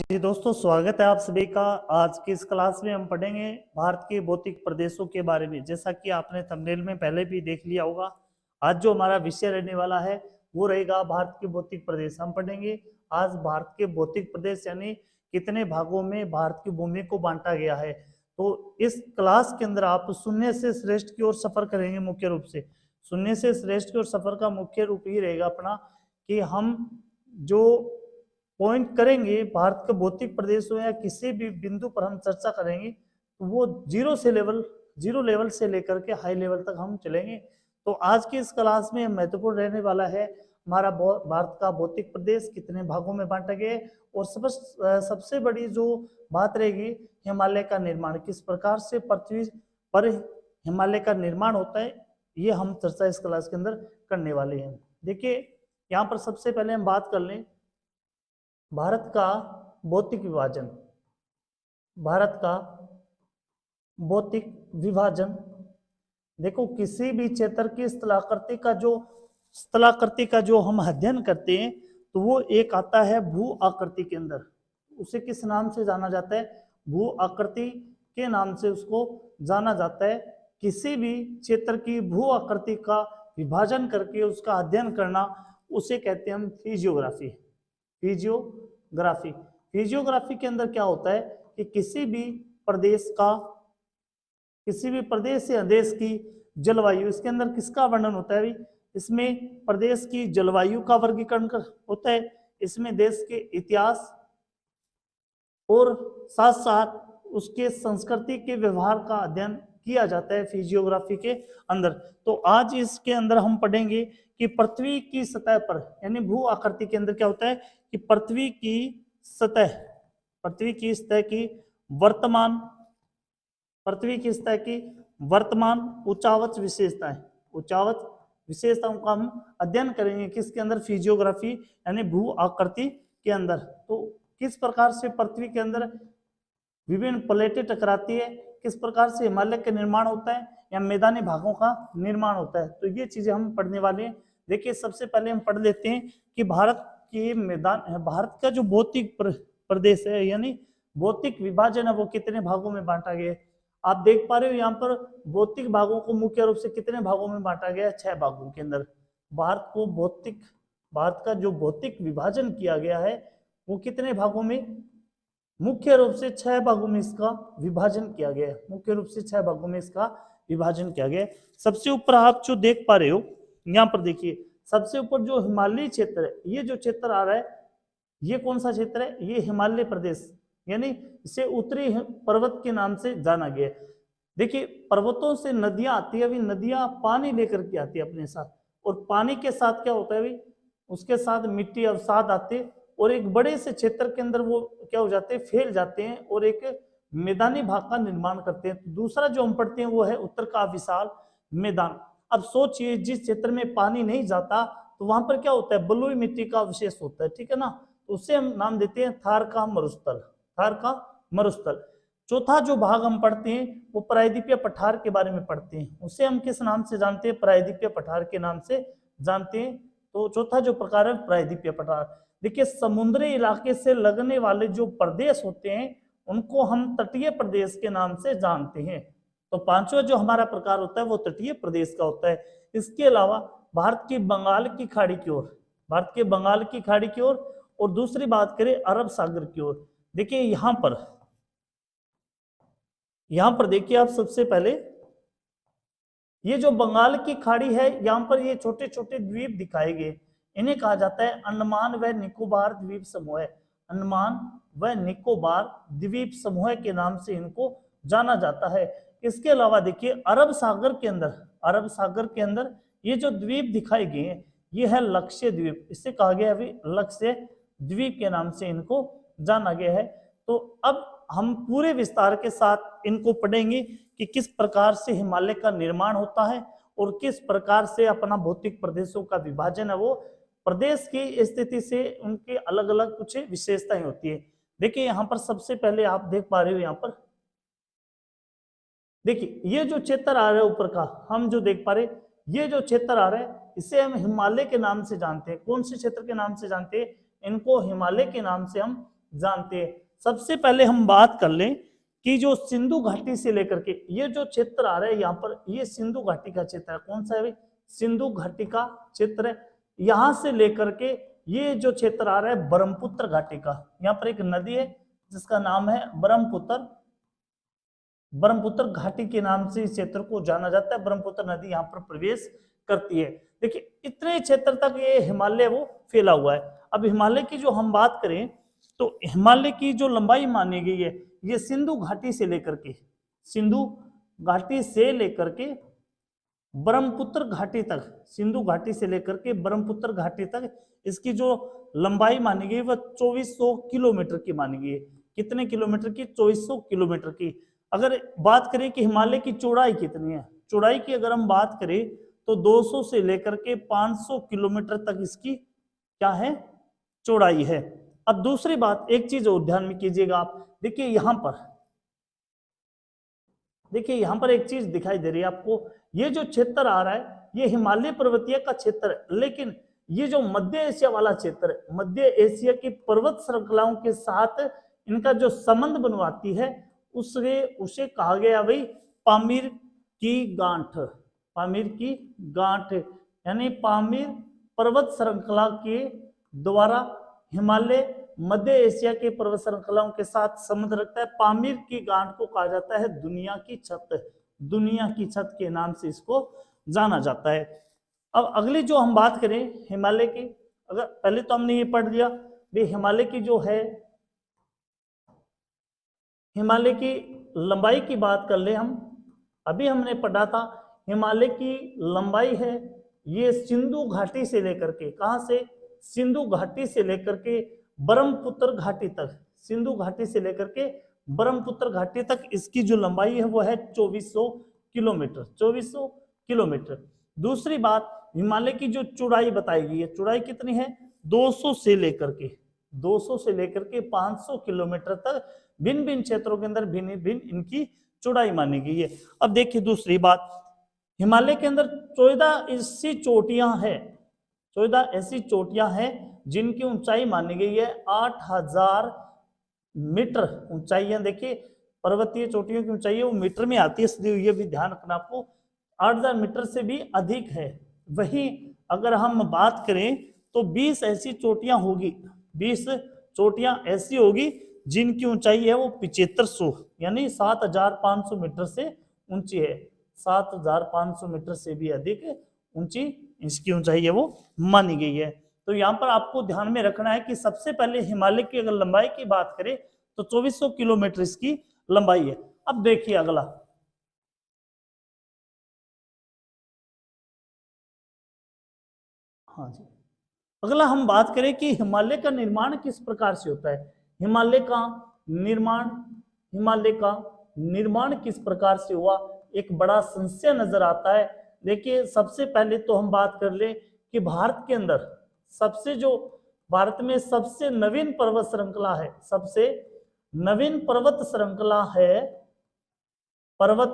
जी दोस्तों, स्वागत है आप सभी का। आज की इस क्लास में हम पढ़ेंगे भारत के भौतिक प्रदेशों के बारे में। जैसा कि आपने थंबनेल में पहले भी देख लिया होगा, आज जो हमारा विषय रहने वाला है वो रहेगा भारत के भौतिक प्रदेश। हम पढ़ेंगे आज भारत के भौतिक प्रदेश यानी कितने भागों में भारत की भूमि को बांटा गया है। तो इस क्लास के अंदर आप शून्य से श्रेष्ठ की ओर सफर करेंगे। मुख्य रूप से शून्य से श्रेष्ठ की ओर सफर का मुख्य रूप ही रहेगा अपना कि हम जो पॉइंट करेंगे भारत के भौतिक प्रदेशों या किसी भी बिंदु पर हम चर्चा करेंगे तो वो जीरो लेवल से लेकर के हाई लेवल तक हम चलेंगे। तो आज की इस क्लास में महत्वपूर्ण रहने वाला है हमारा भारत का भौतिक प्रदेश कितने भागों में बांटा गया है, और सबसे बड़ी जो बात रहेगी हिमालय का निर्माण, किस प्रकार से पृथ्वी पर हिमालय का निर्माण होता है, ये हम चर्चा इस क्लास के अंदर करने वाले हैं। देखिए, यहाँ पर सबसे पहले हम बात कर लें भारत का भौतिक विभाजन। भारत का भौतिक विभाजन, देखो किसी भी क्षेत्र की स्थलाकृति का जो हम अध्ययन करते हैं तो वो एक आता है भू आकृति के अंदर। उसे किस नाम से जाना जाता है? भू आकृति के नाम से उसको जाना जाता है। किसी भी क्षेत्र की भू आकृति का विभाजन करके उसका अध्ययन करना उसे कहते हैं हम फिजियोग्राफी। फिजियोग्राफी के अंदर क्या होता है कि किसी भी प्रदेश या देश की जलवायु, इसके अंदर किसका वर्णन होता है भाई? इसमें प्रदेश की जलवायु का वर्गीकरण होता है, इसमें देश के इतिहास और साथ साथ उसके संस्कृति के व्यवहार का अध्ययन किया जाता है फिजियोग्राफी के अंदर। तो आज इसके अंदर हम पढ़ेंगे कि पृथ्वी की सतह पर यानी भू आकृति के अंदर क्या होता है कि पृथ्वी की सतह की वर्तमान उच्चावच विशेषताओं का हम अध्ययन करेंगे किसके अंदर? फिजियोग्राफी यानी भू आकृति के अंदर। तो किस प्रकार से पृथ्वी के अंदर विभिन्न प्लेटें टकराती है, किस प्रकार से हिमालय का निर्माण होता है या मैदानी भागों का निर्माण होता है, तो ये चीजें हम पढ़ने वाले हैं। देखिए, सबसे पहले हम पढ़ लेते हैं कि भारत का जो भौतिक प्रदेश है यानी भौतिक विभाजन है वो कितने भागों में बांटा गया है। आप देख पा रहे हो यहाँ पर भौतिक भागों को मुख्य रूप से कितने भागों में बांटा गया है? 6 भागों के अंदर। भारत का जो भौतिक विभाजन किया गया है वो कितने भागों में? मुख्य रूप से 6 भागों में इसका विभाजन किया गया है। मुख्य रूप से 6 भागों में इसका विभाजन किया गया है। सबसे ऊपर आप जो देख पा रहे हो यहाँ पर देखिए, सबसे ऊपर जो हिमालयी क्षेत्र है, ये जो क्षेत्र आ रहा है ये कौन सा क्षेत्र है? ये हिमालय प्रदेश यानी इसे उत्तरी पर्वत के नाम से जाना गया है। देखिए, पर्वतों से नदियां आती है, अभी नदियां पानी लेकर के आती है अपने साथ, और पानी के साथ क्या होता है अभी? उसके साथ मिट्टी अवसाद आते हैं और एक बड़े से क्षेत्र के अंदर वो क्या हो जाते हैं? फैल जाते हैं और एक मैदानी भाग का निर्माण करते हैं। दूसरा जो हम पढ़ते हैं वो है उत्तर का विशाल मैदान। अब सोचिए, जिस क्षेत्र में पानी नहीं जाता तो वहां पर क्या होता है? बलुई मिट्टी का अवशेष होता है, ठीक है ना? तो उसे हम नाम देते हैं थार का मरुस्थल। चौथा जो भाग हम पढ़ते हैं वो प्रायद्वीपीय पठार के बारे में पढ़ते हैं। उसे हम किस नाम से जानते हैं? प्रायद्वीपीय पठार के नाम से जानते हैं। तो चौथा जो प्रकार है प्रायद्वीपीय पठार। देखिए, समुद्री इलाके से लगने वाले जो प्रदेश होते हैं उनको हम तटीय प्रदेश के नाम से जानते हैं। तो पांचवा जो हमारा प्रकार होता है वो तटीय प्रदेश का होता है। इसके अलावा भारत की बंगाल की खाड़ी की ओर और दूसरी बात करें अरब सागर की ओर। देखिए, यहां पर देखिए आप, सबसे पहले ये जो बंगाल की खाड़ी है यहाँ पर ये छोटे छोटे द्वीप दिखाए गए, इन्हें कहा जाता है अंडमान व निकोबार द्वीप समूह। अंडमान व निकोबार द्वीप समूह के नाम से इनको जाना जाता है। इसके अलावा देखिए, अरब सागर के अंदर ये जो द्वीप दिखाए गए हैं ये है लक्ष्य द्वीप। इससे कहा गया है लक्ष्य द्वीप के नाम से इनको जाना गया है। तो अब हम पूरे विस्तार के साथ इनको पढ़ेंगे कि किस प्रकार से हिमालय का निर्माण होता है और किस प्रकार से अपना भौतिक प्रदेशों का विभाजन है वो प्रदेश की स्थिति से उनके अलग अलग कुछ विशेषताएं होती है। देखिए, यहाँ पर सबसे पहले आप देख पा रहे हो, यहाँ पर देखिए ये जो क्षेत्र आ रहा है ऊपर का, हम जो देख पा रहे ये जो क्षेत्र आ रहा है इसे हम हिमालय के नाम से जानते हैं। कौन से क्षेत्र के नाम से जानते हैं? इनको हिमालय के नाम से हम जानते हैं। सबसे पहले हम बात कर लें कि जो सिंधु घाटी से लेकर के ये जो क्षेत्र आ रहा है यहाँ पर, ये सिंधु घाटी का क्षेत्र है। कौन सा है भाई? सिंधु घाटी का क्षेत्र है। यहां से लेकर के ये जो क्षेत्र आ रहा है ब्रह्मपुत्र घाटी का, यहाँ पर एक नदी है जिसका नाम है ब्रह्मपुत्र। ब्रह्मपुत्र घाटी के नाम से इस क्षेत्र को जाना जाता है। ब्रह्मपुत्र नदी यहाँ पर प्रवेश करती है। देखिए इतने क्षेत्र तक ये हिमालय वो फैला हुआ है। अब हिमालय की जो हम बात करें तो हिमालय की जो लंबाई मानी गई है ये सिंधु घाटी से लेकर के, सिंधु घाटी से लेकर के ब्रह्मपुत्र घाटी तक, सिंधु घाटी से लेकर के ब्रह्मपुत्र घाटी तक इसकी जो लंबाई मानी गई वह 2400 किलोमीटर की मानी गई है। कितने किलोमीटर की? 2400 किलोमीटर की। अगर बात करें कि हिमालय की चौड़ाई कितनी है, चौड़ाई की अगर हम बात करें तो 200 से लेकर के 500 किलोमीटर तक इसकी क्या है? चौड़ाई है। अब दूसरी बात, एक चीज और ध्यान में कीजिएगा आप, देखिए यहां पर, देखिए यहां पर एक चीज दिखाई दे रही है आपको, ये जो क्षेत्र आ रहा है ये हिमालय पर्वतीय का क्षेत्र है, लेकिन ये जो मध्य एशिया वाला क्षेत्र है, मध्य एशिया की पर्वत श्रृंखलाओं के साथ इनका जो संबंध बनवाती है उसे कहा गया भाई पामीर की गांठ। पामीर की गांठ यानी पामीर पर्वत श्रृंखला के द्वारा हिमालय मध्य एशिया के पर्वत श्रृंखलाओं के साथ संबंध रखता है। पामीर की गांठ को कहा जाता है दुनिया की छत। दुनिया की छत के नाम से इसको जाना जाता है। अब अगली जो हम बात करें हिमालय की, अगर पहले तो हमने ये पढ़ लिया भाई हिमालय की जो है, हिमालय की लंबाई की बात कर ले हम, अभी हमने पढ़ा था हिमालय की लंबाई है ये सिंधु घाटी से लेकर के, कहां से? सिंधु घाटी से लेकर के ब्रह्मपुत्र घाटी तक, सिंधु घाटी से लेकर के ब्रह्मपुत्र घाटी तक इसकी जो लंबाई है वो है 2400 किलोमीटर। 2400 किलोमीटर। दूसरी बात, हिमालय की जो चौड़ाई बताई गई है, चौड़ाई कितनी है? 200 से लेकर के 500 किलोमीटर तक भिन्न भिन्न क्षेत्रों के अंदर भिन्न भिन्न इनकी चौड़ाई मानी गई है। अब देखिए दूसरी बात, हिमालय के अंदर 14 ऐसी चोटियां हैं, 14 ऐसी चोटियां हैं जिनकी ऊंचाई मानी गई है 8000 मीटर ऊंचाइयां। देखिए पर्वतीय चोटियों की ऊंचाई है वो मीटर में आती है, इसलिए ये भी ध्यान रखना आपको, 8000 मीटर से भी अधिक है। वहीं अगर हम बात करें तो 20 ऐसी चोटियां होगी, 20 चोटियां ऐसी होगी जिनकी ऊंचाई है वो 7500 यानी 7500 मीटर से ऊंची है। 7500 मीटर से भी अधिक ऊंची इसकी ऊंचाई है वो मानी गई है। तो यहाँ पर आपको ध्यान में रखना है कि सबसे पहले हिमालय की अगर लंबाई की बात करें तो 2400 किलोमीटर इसकी लंबाई है। अब देखिए अगला, हाँ जी, अगला हम बात करें कि हिमालय का निर्माण किस प्रकार से होता है। हिमालय का निर्माण, हिमालय का निर्माण किस प्रकार से हुआ, एक बड़ा संशय नजर आता है। देखिए सबसे पहले तो हम बात कर ले कि भारत के अंदर सबसे जो भारत में सबसे नवीन पर्वत श्रृंखला है, सबसे नवीन पर्वत श्रृंखला है, पर्वत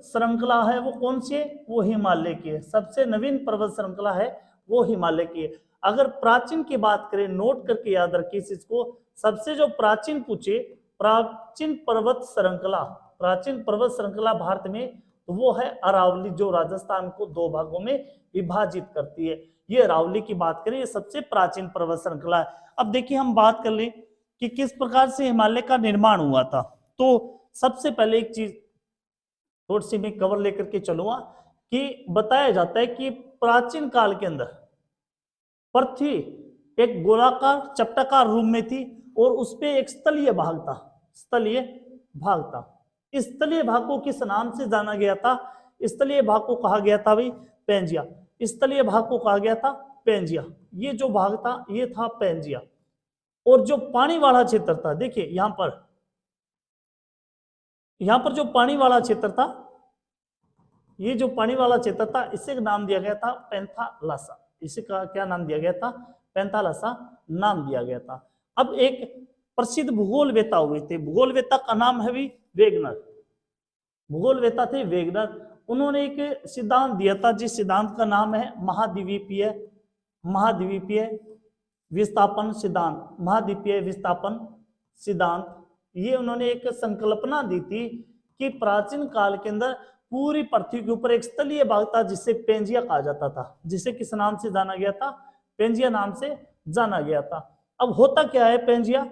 श्रृंखला है वो कौन सी है? वो हिमालय की है। सबसे नवीन पर्वत श्रृंखला है वो हिमालय की है। अगर प्राचीन की बात करें, नोट करके याद रखिए इस चीज को, सबसे जो प्राचीन पूछे प्राचीन पर्वत श्रृंखला, प्राचीन पर्वत श्रृंखला भारत में तो वो है अरावली, जो राजस्थान को 2 भागों में विभाजित करती है। ये अरावली की बात करें, ये सबसे प्राचीन पर्वत श्रृंखला है। अब देखिए हम बात कर लें कि किस प्रकार से हिमालय का निर्माण हुआ था। तो सबसे पहले एक चीज थोड़ी सी मैं कवर लेकर के चलूंगा कि बताया जाता है कि प्राचीन काल के अंदर पृथ्वी एक गोलाकार चपटाकार रूप में थी और उस पे एक स्थलीय भाग था, स्थलीय भाग था। इस स्थलीय भाग को किस नाम से जाना गया था? स्थलीय भाग को कहा गया था भाई पैंजिया। स्थलीय भाग को कहा गया था पैंजिया। ये जो भाग था ये था पैंजिया। और जो पानी वाला क्षेत्र था, देखिए यहां पर जो पानी वाला क्षेत्र था, ये जो पानी वाला क्षेत्र था इसे नाम दिया गया था पैंथालासा। इसे का क्या नाम दिया गया था? पैंथालासा नाम दिया गया था। अब एक प्रसिद्ध भूगोलवेता हुए थे, भूगोलवेता का नाम है भी वेगनर, भूगोलवेता थे वेगनर। उन्होंने एक सिद्धांत दिया था जिस सिद्धांत का नाम है महाद्वीपीय विस्थापन सिद्धांत, महाद्वीपीय विस्थापन सिद्धांत, ये उन्होंने एक संकल्पना दी थी कि प्राचीन काल के अंदर पूरी पृथ्वी के ऊपर एक स्थलीय भाग था जिसे पेंजिया कहा जाता था, जिसे किस नाम से जाना गया था, पेंजिया नाम से जाना गया था। अब होता क्या है पेंजिया,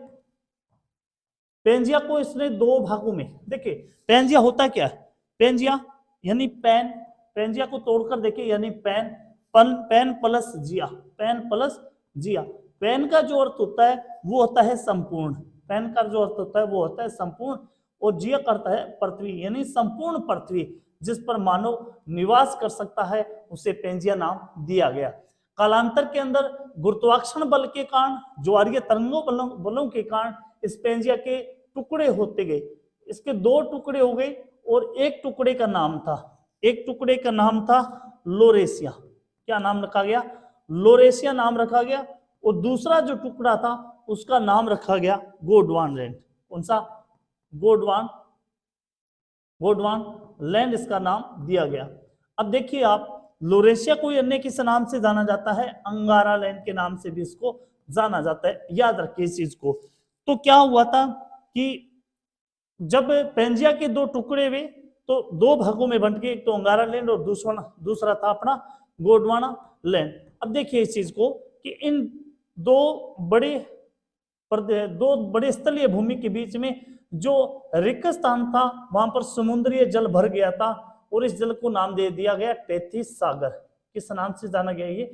पेंजिया को इसने दो भागों में, देखिए पेंजिया होता क्या है, पेंजिया यानी पेन, पेंजिया को तोड़कर देखिए यानी पेन, पेन प्लस जिया, पेन प्लस जिया। पेन का जो अर्थ होता है वो होता है संपूर्ण, पेन का जो अर्थ होता है वो होता है संपूर्ण, और जिया करता है पृथ्वी, यानी संपूर्ण पृथ्वी जिस पर मानव निवास कर सकता है उसे पेंजिया नाम दिया गया। कालांतर के अंदर गुरुत्वाकर्षण बल के कारण, ज्वारीय तरंगों बलों के कारण इस पेंजिया के टुकड़े होते गए, इसके दो टुकड़े हो गए और एक टुकड़े का नाम था, एक टुकड़े का नाम था लोरेशिया। क्या नाम रखा गया, लोरेशिया नाम रखा गया। और दूसरा जो टुकड़ा था उसका नाम रखा गया गोंडवाना लैंड। कौन सा, गोंडवाना, गोंडवाना लैंड इसका नाम दिया गया। अब देखिए आप, लोरेशिया को अन्य किस नाम से जाना जाता है, अंगारा लैंड के नाम से भी इसको जाना जाता है, याद रखिए इस चीज को। तो क्या हुआ था कि जब पेंजिया के दो टुकड़े हुए तो दो भागों में बंट गए, एक तो अंगारा लैंड और दूसरा था अपना गोंडवाना लैंड। अब देखिए इस चीज को कि इन दो बड़े स्थलीय भूमि के बीच में जो रिक्त स्थान था वहां पर समुद्रीय जल भर गया था और इस जल को नाम दे दिया गया टेथिस सागर। किस नाम से जाना गया, ये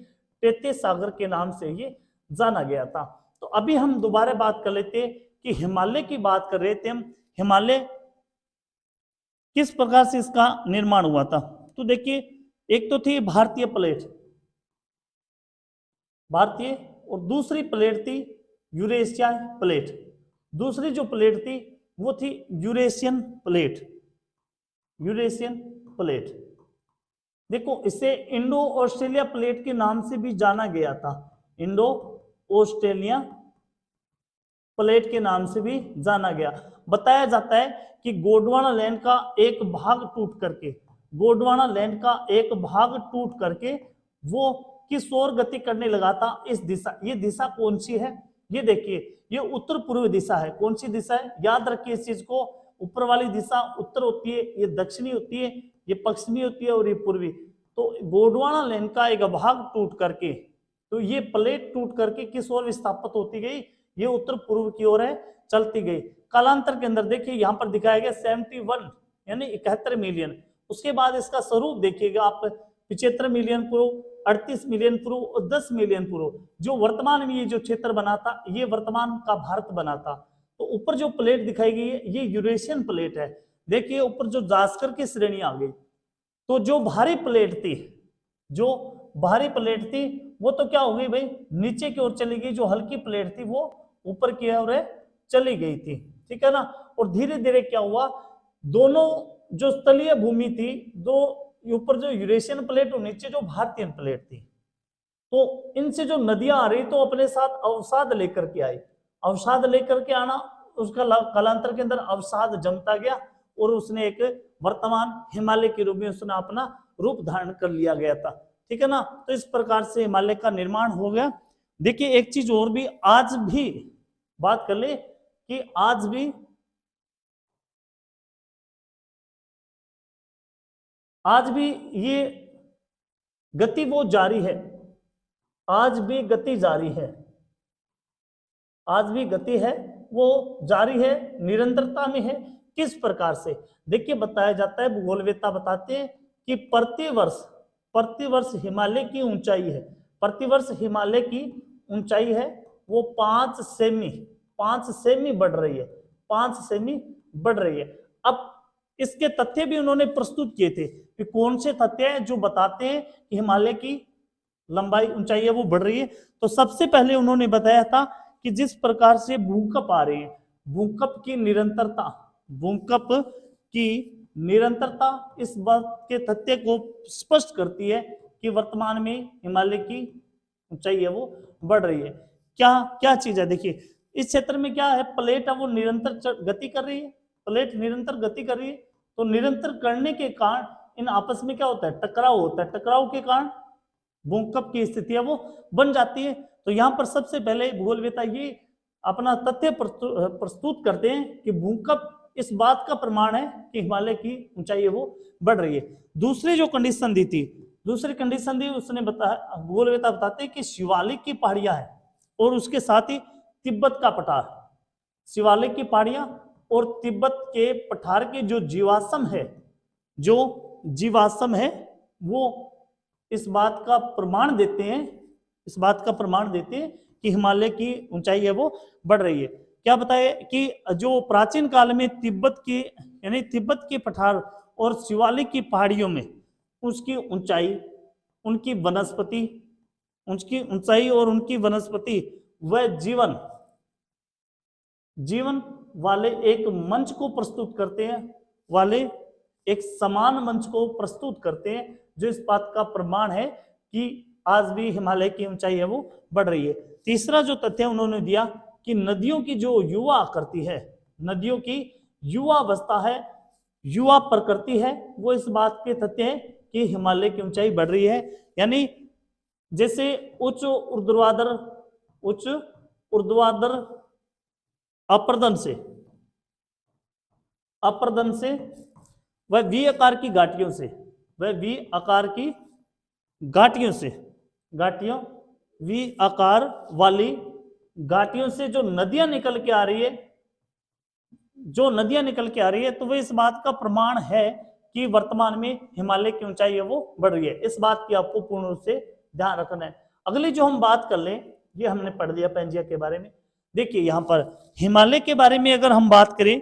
टेथिस सागर के नाम से ये जाना गया था। तो अभी हम दोबारा बात कर लेते कि हिमालय की बात कर रहे थे हम, हिमालय किस प्रकार से इसका निर्माण हुआ था। तो देखिए एक तो थी भारतीय प्लेट, भारतीय, और दूसरी प्लेट थी यूरेशिया प्लेट। दूसरी जो प्लेट थी वो थी यूरेशियन प्लेट, यूरेशियन प्लेट। देखो इसे इंडो ऑस्ट्रेलिया प्लेट के नाम से भी जाना गया था, इंडो ऑस्ट्रेलिया प्लेट के नाम से भी जाना गया। बताया जाता है कि गोंडवाना लैंड का एक भाग टूट करके, गोंडवाना लैंड का एक भाग टूट करके वो किस ओर गति करने लगा था, इस दिशा, ये दिशा कौन सी है, ये देखिए ये उत्तर पूर्व दिशा है। कौन सी दिशा है, याद रखिए इस चीज को, ऊपर वाली दिशा उत्तर होती है, ये दक्षिणी होती है, ये पश्चिमी होती है और ये पूर्वी। तो गोंडवाना लैंड का एक भाग टूट करके, तो ये प्लेट टूट करके किस ओर विस्थापित होती गई, ये उत्तर पूर्व की ओर है चलती गई। कालांतर के अंदर देखिए यहाँ पर दिखाया गया 71 यानी 71 मिलियन। उसके बाद इसका स्वरूप देखिएगा आप, 75 मिलियन पूर्व, 38 मिलियन पूर्व और 10 मिलियन पूर्व। जो वर्तमान में ये जो क्षेत्र बना था ये वर्तमान का भारत बना था। तो ऊपर जो प्लेट दिखाई गई है ये यूरेशियन प्लेट है। देखिए ऊपर जो जास्कर की श्रेणी आ गई, तो जो भारी प्लेट थी, जो भारी प्लेट थी वो तो क्या हो गई भाई, नीचे की ओर चली गई। जो हल्की प्लेट थी वो ऊपर की ओर चली गई थी, ठीक है ना। और धीरे धीरे क्या हुआ, दोनों जो स्थलीय भूमि थी, दो ऊपर जो यूरेशियन प्लेट और नीचे जो भारतीय प्लेट थी, तो इनसे जो नदियां आ रही तो अपने साथ अवसाद लेकर के आई। अवसाद लेकर के आना, उसका कालांतर के अंदर अवसाद जमता गया और उसने एक वर्तमान हिमालय के रूप में उसने अपना रूप धारण कर लिया गया था, ठीक है ना। तो इस प्रकार से हिमालय का निर्माण हो गया। देखिए एक चीज और भी आज भी बात कर ले कि आज भी ये गति वो जारी है, आज भी गति जारी है, आज भी गति है वो जारी है, निरंतरता में है। किस प्रकार से, देखिए बताया जाता है, भूगोलवेत्ता बताते हैं कि प्रतिवर्ष हिमालय की ऊंचाई है, प्रतिवर्ष हिमालय की ऊंचाई है वो 5 सेमी बढ़ रही है, 5 सेमी बढ़ रही है। अब इसके तथ्य भी उन्होंने प्रस्तुत किए थे कि कौन से तथ्य हैं जो बताते हैं कि हिमालय की लंबाई ऊंचाई है वो बढ़ रही है। तो सबसे पहले उन्होंने बताया था कि जिस प्रकार से भूकंप आ रहे हैं, भूकंप की निरंतरता इस बात के तथ्य को स्पष्ट करती है कि वर्तमान में हिमालय की ऊंचाई है वो बढ़ रही है। क्या क्या चीज है, देखिए इस क्षेत्र में क्या है, प्लेट है वो निरंतर गति कर रही है, प्लेट निरंतर गति कर रही है। तो निरंतर करने के कारण इन आपस में क्या होता है, टकराव होता है, टकराव के कारण भूकंप की स्थितियां वो बन जाती है। तो यहाँ पर सबसे पहले भूगोलवेत्ता ये अपना तथ्य प्रस्तुत करते हैं कि भूकंप इस बात का प्रमाण है कि हिमालय की ऊंचाई है वो बढ़ रही है। दूसरी जो कंडीशन दी थी, दूसरी कंडीशन दी, उसने बताया, भूगोलवेत्ता बताते हैं कि शिवालिक की पहाड़ियां हैं और उसके साथ ही तिब्बत का पठार, शिवालिक की पहाड़ियां और तिब्बत के पठार के जो जीवाश्म है, जो जीवाश्म है वो इस बात का प्रमाण देते हैं, इस बात का प्रमाण देते हैं कि हिमालय की ऊंचाई है वो बढ़ रही है। क्या बताया कि जो प्राचीन काल में तिब्बत की, यानी तिब्बत के पठार और शिवालिक की पहाड़ियों में उसकी ऊंचाई, उनकी वनस्पति, उनकी ऊंचाई और उनकी वनस्पति वह जीवन जीवन वाले एक मंच को प्रस्तुत करते हैं, वाले एक समान मंच को प्रस्तुत करते हैं, जो इस बात का प्रमाण है कि आज भी हिमालय की ऊंचाई है वो बढ़ रही है। तीसरा जो तथ्य उन्होंने दिया कि नदियों की जो युवा आकृति है, नदियों की युवा अवस्था है, युवा प्रकृति है, वो इस बात के तथ्य है कि हिमालय की ऊंचाई बढ़ रही है। यानी जैसे उच्च ऊर्ध्वाधर अपर्दन से वह वी आकार की घाटियों से, वह वी आकार की घाटियों से, घाटियों वी आकार वाली घाटियों से जो नदियां निकल के आ रही है, जो नदियां निकल के आ रही है, तो वह इस बात का प्रमाण है कि वर्तमान में हिमालय की ऊंचाई है वो बढ़ रही है। इस बात की आपको पूर्ण रूप से ध्यान रखना है। अगली जो हम बात कर लें, ये हमने पढ़ लिया पैंजिया के बारे में। देखिए यहां पर हिमालय के बारे में अगर हम बात करें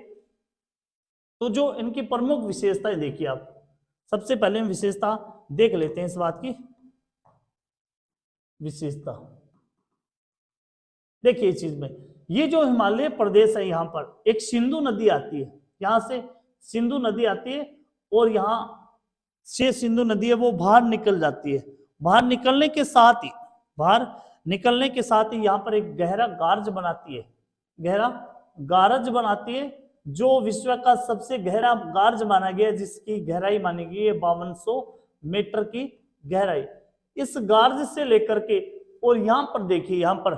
तो जो इनकी प्रमुख विशेषताएं देखिए आप, सबसे पहले हम विशेषता देख लेते हैं। इस बात की विशेषता देखिए, इस चीज में ये जो हिमालय प्रदेश है, यहां पर एक सिंधु नदी आती है, यहां से सिंधु नदी आती है और यहां से सिंधु नदी है वो बाहर निकल जाती है। बाहर निकलने के साथ ही यहाँ पर एक गहरा गार्ज बनाती है, गहरा गार्ज बनाती है, जो विश्व का सबसे गहरा गार्ज माना गया, जिसकी गहराई मानी गई है 5200 मीटर की गहराई। इस गार्ज से लेकर के, और यहाँ पर देखिए, यहाँ पर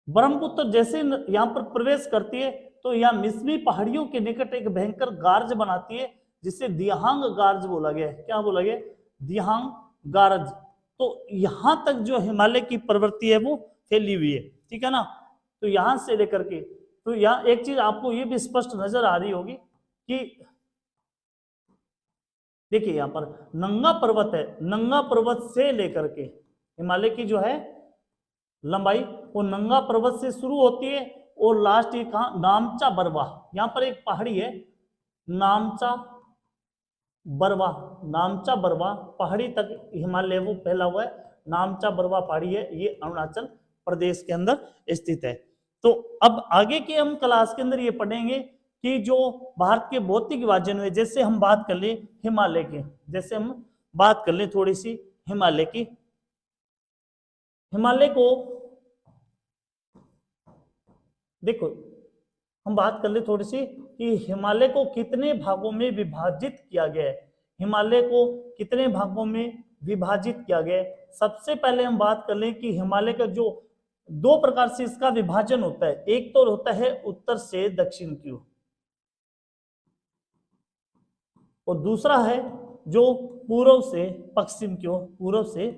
ब्रह्मपुत्र जैसे यहाँ पर प्रवेश करती है तो यहाँ मिसमी पहाड़ियों के निकट एक भयंकर गार्ज बनाती है, जिसे दिहांग गार्ज बोला गया है। क्या बोला गया? दिहांग गार्ज। तो यहां तक जो हिमालय की प्रवृत्ति है वो फैली हुई है, ठीक है ना। तो यहां से लेकर के, तो यहाँ एक चीज आपको ये भी स्पष्ट नजर आ रही होगी कि देखिए यहाँ पर नंगा पर्वत है, नंगा पर्वत से लेकर के हिमालय की जो है लंबाई वो नंगा पर्वत से शुरू होती है और लास्ट ये कहा, नामचा बरवा। यहाँ पर एक पहाड़ी है नामचा बरवा पहाड़ी तक हिमालय वो फैला हुआ है। नामचा बरवा पहाड़ी है, ये अरुणाचल प्रदेश के अंदर स्थित है। तो अब आगे के हम क्लास के अंदर ये पढ़ेंगे कि जो भारत के भौतिक विभाजन हुए, जैसे हम बात कर ले हिमालय के, जैसे हम बात कर ले थोड़ी सी हिमालय की, हिमालय को देखो हम बात कर ले थोड़ी सी कि हिमालय को कितने भागों में विभाजित किया गया है। हिमालय को कितने भागों में विभाजित किया गया है। सबसे पहले हम बात कर लें कि हिमालय का जो दो प्रकार से इसका विभाजन होता है, एक तो होता है उत्तर से दक्षिण की ओर, और दूसरा है जो पूर्व से पश्चिम की ओर, पूर्व से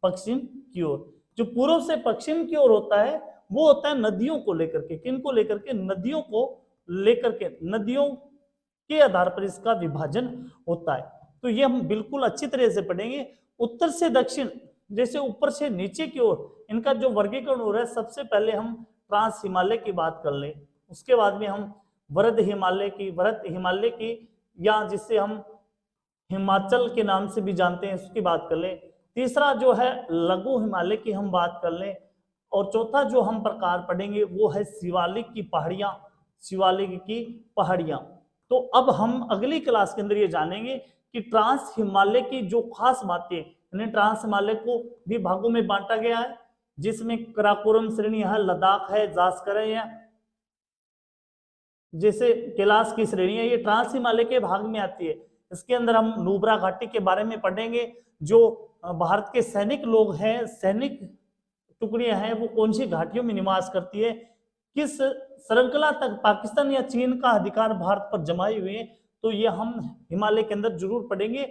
पश्चिम की ओर। जो पूर्व से पश्चिम की ओर होता है वो होता है नदियों को लेकर के। किनको लेकर के? नदियों को लेकर के, नदियों के आधार पर इसका विभाजन होता है। तो ये हम बिल्कुल अच्छी तरह से पढ़ेंगे। उत्तर से दक्षिण, जैसे ऊपर से नीचे की ओर, इनका जो वर्गीकरण हो रहा है, सबसे पहले हम ट्रांस हिमालय की बात कर लें, उसके बाद में हम वृहद हिमालय की या जिससे हम हिमाचल के नाम से भी जानते हैं उसकी बात कर लें। तीसरा जो है लघु हिमालय की हम बात कर लें, और चौथा जो हम प्रकार पढ़ेंगे वो है शिवालिक की पहाड़ियां, शिवालिक की पहाड़ियां। तो अब हम अगली क्लास के अंदर ये जानेंगे कि ट्रांस हिमालय की जो खास बातें, यानी ट्रांस हिमालय को भी भागों में बांटा गया है, जिसमें कराकोरम श्रेणी है, लद्दाख है, जास्कर है, जैसे कैलाश की श्रेणी है, ये ट्रांस हिमालय के भाग में आती है। इसके अंदर हम नुब्रा घाटी के बारे में पढ़ेंगे, जो भारत के सैनिक लोग हैं, सैनिक टुकड़ियां हैं, वो कौन सी घाटियों में निवास करती है, किस श्रृंखला तक पाकिस्तान या चीन का अधिकार भारत पर जमाए हुए हैं, तो ये हम हिमालय के अंदर जरूर पढ़ेंगे।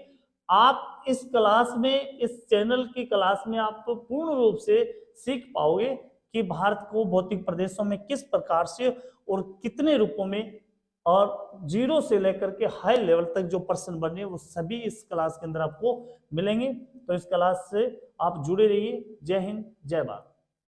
आप इस क्लास में, इस चैनल की क्लास में आप पूर्ण रूप से सीख पाओगे कि भारत को भौतिक प्रदेशों में किस प्रकार से और कितने रूपों में, और जीरो से लेकर के हाई लेवल तक जो प्रश्न बने वो सभी इस क्लास के अंदर आपको मिलेंगे। तो इस क्लास से आप जुड़े रहिए। जय हिंद, जय भारत।